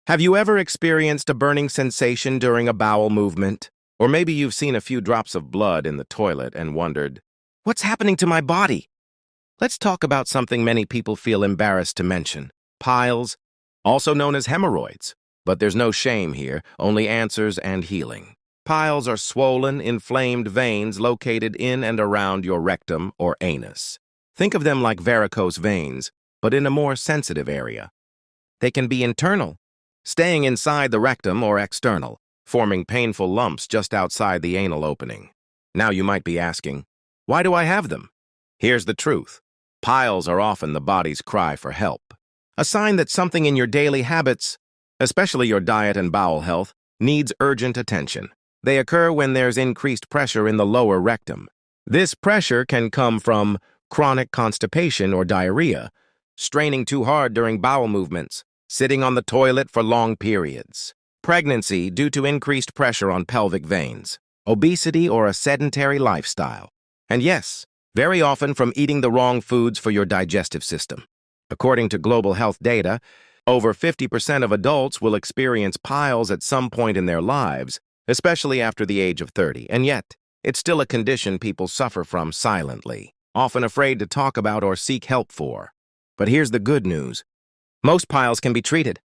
Have you ever experienced a burning sensation during a bowel movement? Or maybe you've seen a few drops of blood in the toilet and wondered, what's happening to my body? Let's talk about something many people feel embarrassed to mention: piles, also known as hemorrhoids. But there's no shame here, only answers and healing. Piles are swollen, inflamed veins located in and around your rectum or anus. Think of them like varicose veins, but in a more sensitive area. They can be internal, staying inside the rectum, or external, forming painful lumps just outside the anal opening. Now you might be asking, why do I have them? Here's the truth. Piles are often the body's cry for help. A sign that something in your daily habits, especially your diet and bowel health, needs urgent attention. They occur when there's increased pressure in the lower rectum. This pressure can come from chronic constipation or diarrhea, straining too hard during bowel movements, sitting on the toilet for long periods, pregnancy due to increased pressure on pelvic veins, obesity or a sedentary lifestyle, and yes, very often from eating the wrong foods for your digestive system. According to global health data, over 50% of adults will experience piles at some point in their lives, especially after the age of 30, and yet, it's still a condition people suffer from silently, often afraid to talk about or seek help for. But here's the good news. Most piles can be treated,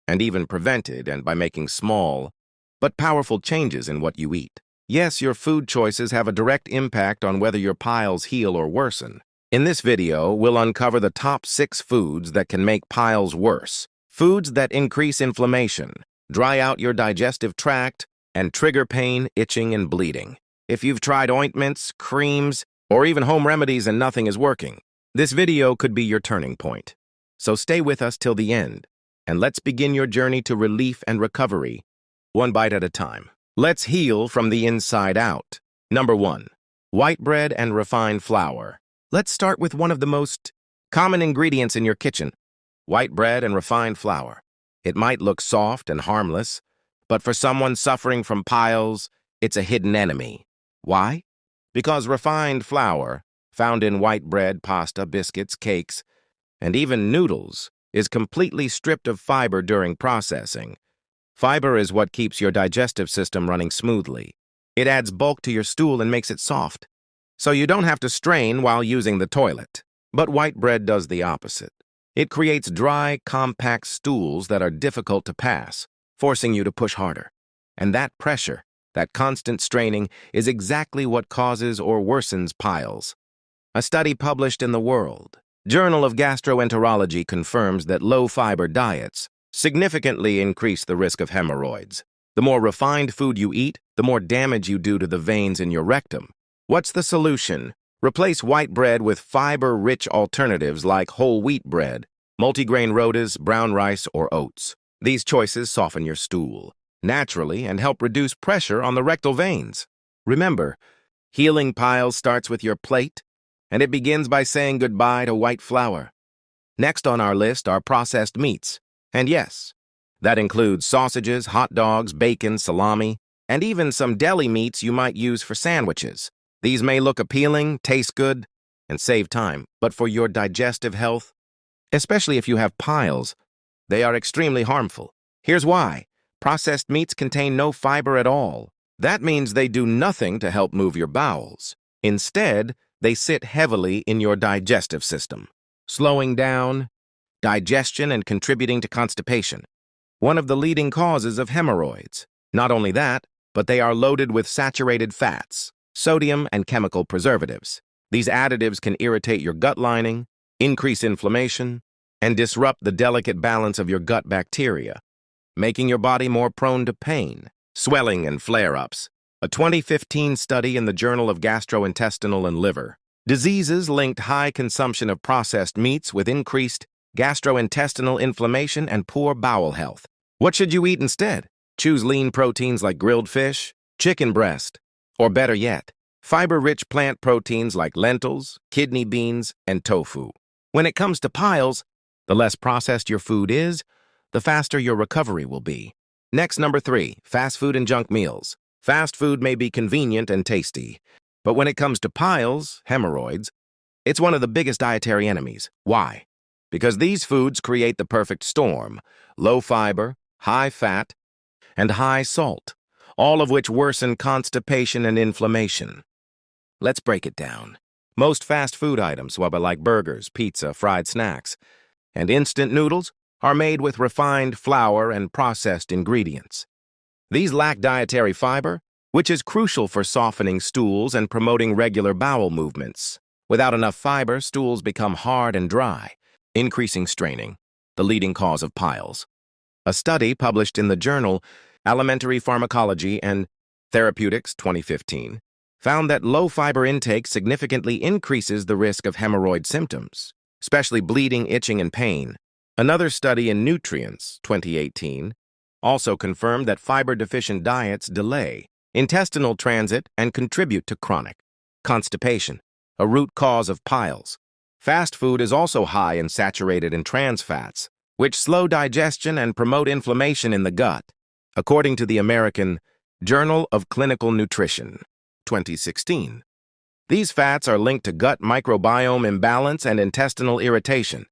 and even prevented, and by making small, but powerful changes in what you eat. Yes, your food choices have a direct impact on whether your piles heal or worsen. In this video, we'll uncover the top 6 foods that can make piles worse. Foods that increase inflammation, dry out your digestive tract, and trigger pain, itching, and bleeding. If you've tried ointments, creams, or even home remedies and nothing is working, this video could be your turning point. So stay with us till the end, and let's begin your journey to relief and recovery, one bite at a time. Let's heal from the inside out. Number 1. White bread and refined flour. Let's start with one of the most common ingredients in your kitchen: white bread and refined flour. It might look soft and harmless, but for someone suffering from piles, it's a hidden enemy. Why? Because refined flour, found in white bread, pasta, biscuits, cakes, and even noodles, is completely stripped of fiber during processing. Fiber is what keeps your digestive system running smoothly. It adds bulk to your stool and makes it soft, so you don't have to strain while using the toilet. But white bread does the opposite. It creates dry, compact stools that are difficult to pass, forcing you to push harder. And that pressure, that constant straining, is exactly what causes or worsens piles. A study published in the World Journal of Gastroenterology confirms that low-fiber diets significantly increase the risk of hemorrhoids. The more refined food you eat, the more damage you do to the veins in your rectum. What's the solution? Replace white bread with fiber-rich alternatives like whole wheat bread, multigrain rotas, brown rice, or oats. These choices soften your stool naturally and help reduce pressure on the rectal veins. Remember, healing piles starts with your plate, and it begins by saying goodbye to white flour. Next on our list are processed meats. And yes, that includes sausages, hot dogs, bacon, salami, and even some deli meats you might use for sandwiches. These may look appealing, taste good, and save time, but for your digestive health, especially if you have piles, they are extremely harmful. Here's why. Processed meats contain no fiber at all. That means they do nothing to help move your bowels. Instead, they sit heavily in your digestive system, slowing down digestion and contributing to constipation, one of the leading causes of hemorrhoids. Not only that, but they are loaded with saturated fats, sodium, and chemical preservatives. These additives can irritate your gut lining, increase inflammation, and disrupt the delicate balance of your gut bacteria, making your body more prone to pain, swelling, and flare-ups. A 2015 study in the Journal of Gastrointestinal and Liver Diseases linked high consumption of processed meats with increased gastrointestinal inflammation and poor bowel health. What should you eat instead? Choose lean proteins like grilled fish, chicken breast, or better yet, fiber-rich plant proteins like lentils, kidney beans, and tofu. When it comes to piles, the less processed your food is, the faster your recovery will be. Next, number 3, fast food and junk meals. Fast food may be convenient and tasty, but when it comes to piles, hemorrhoids, it's one of the biggest dietary enemies. Why? Because these foods create the perfect storm: low fiber, high fat, and high salt, all of which worsen constipation and inflammation. Let's break it down. Most fast food items, whether like burgers, pizza, fried snacks, and instant noodles, are made with refined flour and processed ingredients. These lack dietary fiber, which is crucial for softening stools and promoting regular bowel movements. Without enough fiber, stools become hard and dry, increasing straining, the leading cause of piles. A study published in the journal Alimentary Pharmacology and Therapeutics 2015 found that low fiber intake significantly increases the risk of hemorrhoid symptoms, especially bleeding, itching, and pain. Another study in Nutrients 2018 also confirmed that fiber-deficient diets delay intestinal transit and contribute to chronic constipation, a root cause of piles. Fast food is also high in saturated and trans fats, which slow digestion and promote inflammation in the gut. According to the American Journal of Clinical Nutrition, 2016, these fats are linked to gut microbiome imbalance and intestinal irritation,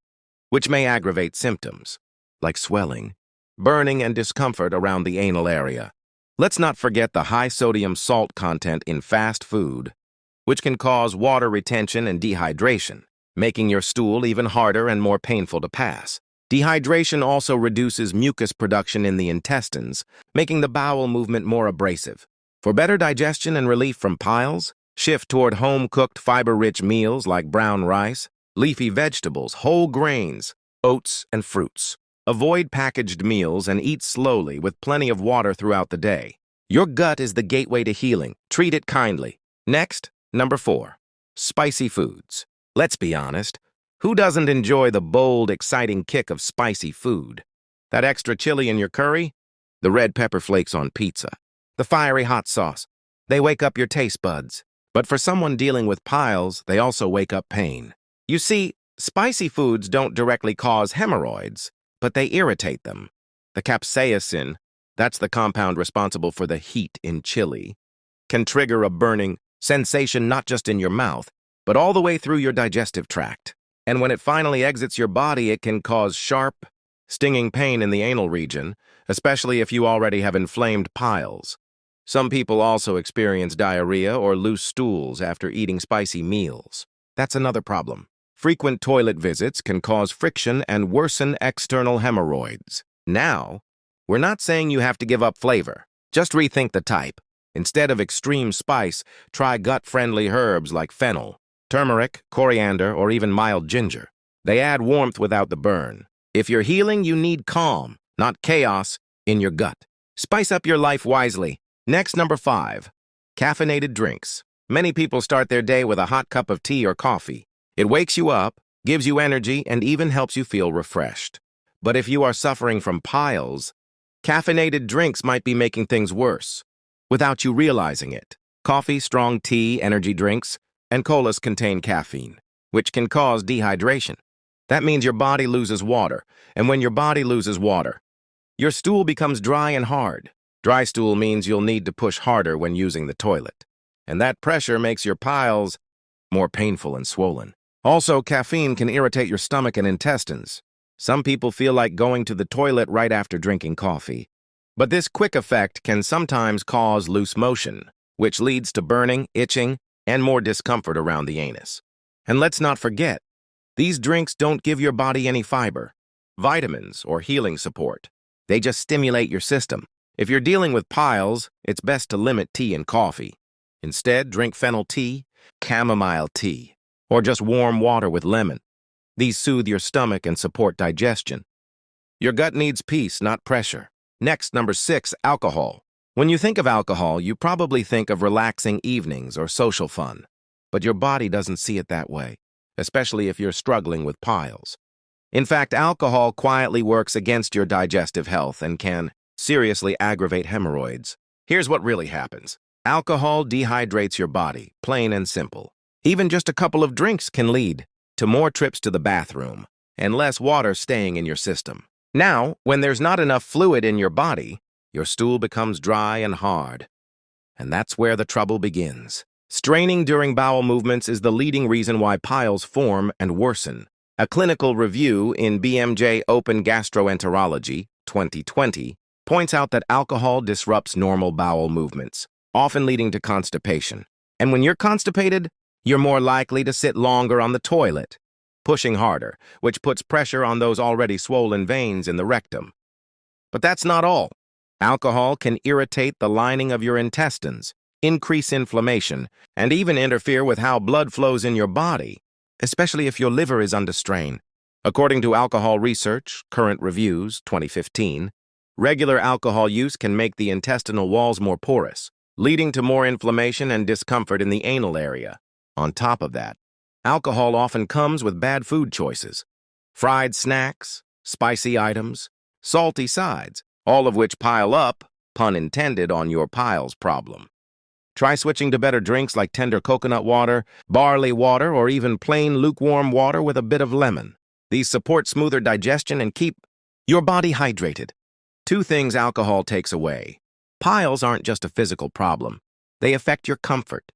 which may aggravate symptoms like swelling, burning, and discomfort around the anal area. Let's not forget the high sodium salt content in fast food, which can cause water retention and dehydration, making your stool even harder and more painful to pass. Dehydration also reduces mucus production in the intestines, making the bowel movement more abrasive. For better digestion and relief from piles, shift toward home-cooked fiber-rich meals like brown rice, leafy vegetables, whole grains, oats, and fruits. Avoid packaged meals and eat slowly with plenty of water throughout the day. Your gut is the gateway to healing. Treat it kindly. Next, number 4, spicy foods. Let's be honest. Who doesn't enjoy the bold, exciting kick of spicy food? That extra chili in your curry? The red pepper flakes on pizza? The fiery hot sauce? They wake up your taste buds. But for someone dealing with piles, they also wake up pain. You see, spicy foods don't directly cause hemorrhoids, but they irritate them. The capsaicin, that's the compound responsible for the heat in chili, can trigger a burning sensation not just in your mouth, but all the way through your digestive tract. And when it finally exits your body, it can cause sharp, stinging pain in the anal region, especially if you already have inflamed piles. Some people also experience diarrhea or loose stools after eating spicy meals. That's another problem. Frequent toilet visits can cause friction and worsen external hemorrhoids. Now, we're not saying you have to give up flavor. Just rethink the type. Instead of extreme spice, try gut-friendly herbs like fennel, turmeric, coriander, or even mild ginger. They add warmth without the burn. If you're healing, you need calm, not chaos, in your gut. Spice up your life wisely. Next, number 5, caffeinated drinks. Many people start their day with a hot cup of tea or coffee. It wakes you up, gives you energy, and even helps you feel refreshed. But if you are suffering from piles, caffeinated drinks might be making things worse without you realizing it. Coffee, strong tea, energy drinks, and colas contain caffeine, which can cause dehydration. That means your body loses water, and when your body loses water, your stool becomes dry and hard. Dry stool means you'll need to push harder when using the toilet, and that pressure makes your piles more painful and swollen. Also, caffeine can irritate your stomach and intestines. Some people feel like going to the toilet right after drinking coffee. But this quick effect can sometimes cause loose motion, which leads to burning, itching, and more discomfort around the anus. And let's not forget, these drinks don't give your body any fiber, vitamins, or healing support. They just stimulate your system. If you're dealing with piles, it's best to limit tea and coffee. Instead, drink fennel tea, chamomile tea, or just warm water with lemon. These soothe your stomach and support digestion. Your gut needs peace, not pressure. Next, number 6, alcohol. When you think of alcohol, you probably think of relaxing evenings or social fun. But your body doesn't see it that way, especially if you're struggling with piles. In fact, alcohol quietly works against your digestive health and can seriously aggravate hemorrhoids. Here's what really happens. Alcohol dehydrates your body, plain and simple. Even just a couple of drinks can lead to more trips to the bathroom and less water staying in your system. Now, when there's not enough fluid in your body, your stool becomes dry and hard. And that's where the trouble begins. Straining during bowel movements is the leading reason why piles form and worsen. A clinical review in BMJ Open Gastroenterology, 2020, points out that alcohol disrupts normal bowel movements, often leading to constipation. And when you're constipated, you're more likely to sit longer on the toilet, pushing harder, which puts pressure on those already swollen veins in the rectum. But that's not all. Alcohol can irritate the lining of your intestines, increase inflammation, and even interfere with how blood flows in your body, especially if your liver is under strain. According to Alcohol Research, Current Reviews, 2015, regular alcohol use can make the intestinal walls more porous, leading to more inflammation and discomfort in the anal area. On top of that, alcohol often comes with bad food choices. Fried snacks, spicy items, salty sides, all of which pile up, pun intended, on your piles problem. Try switching to better drinks like tender coconut water, barley water, or even plain lukewarm water with a bit of lemon. These support smoother digestion and keep your body hydrated. 2 things alcohol takes away. Piles aren't just a physical problem. They affect your comfort,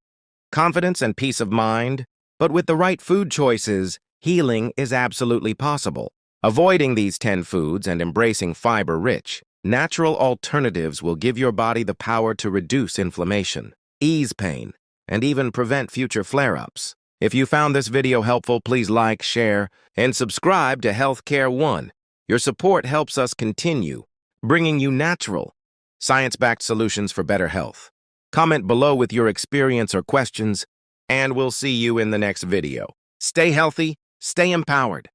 confidence, and peace of mind. But with the right food choices, healing is absolutely possible. Avoiding these 10 foods and embracing fiber-rich, natural alternatives will give your body the power to reduce inflammation, ease pain, and even prevent future flare-ups. If you found this video helpful, please like, share, and subscribe to Healthcare One. Your support helps us continue bringing you natural, science-backed solutions for better health. Comment below with your experience or questions, and we'll see you in the next video. Stay healthy, stay empowered.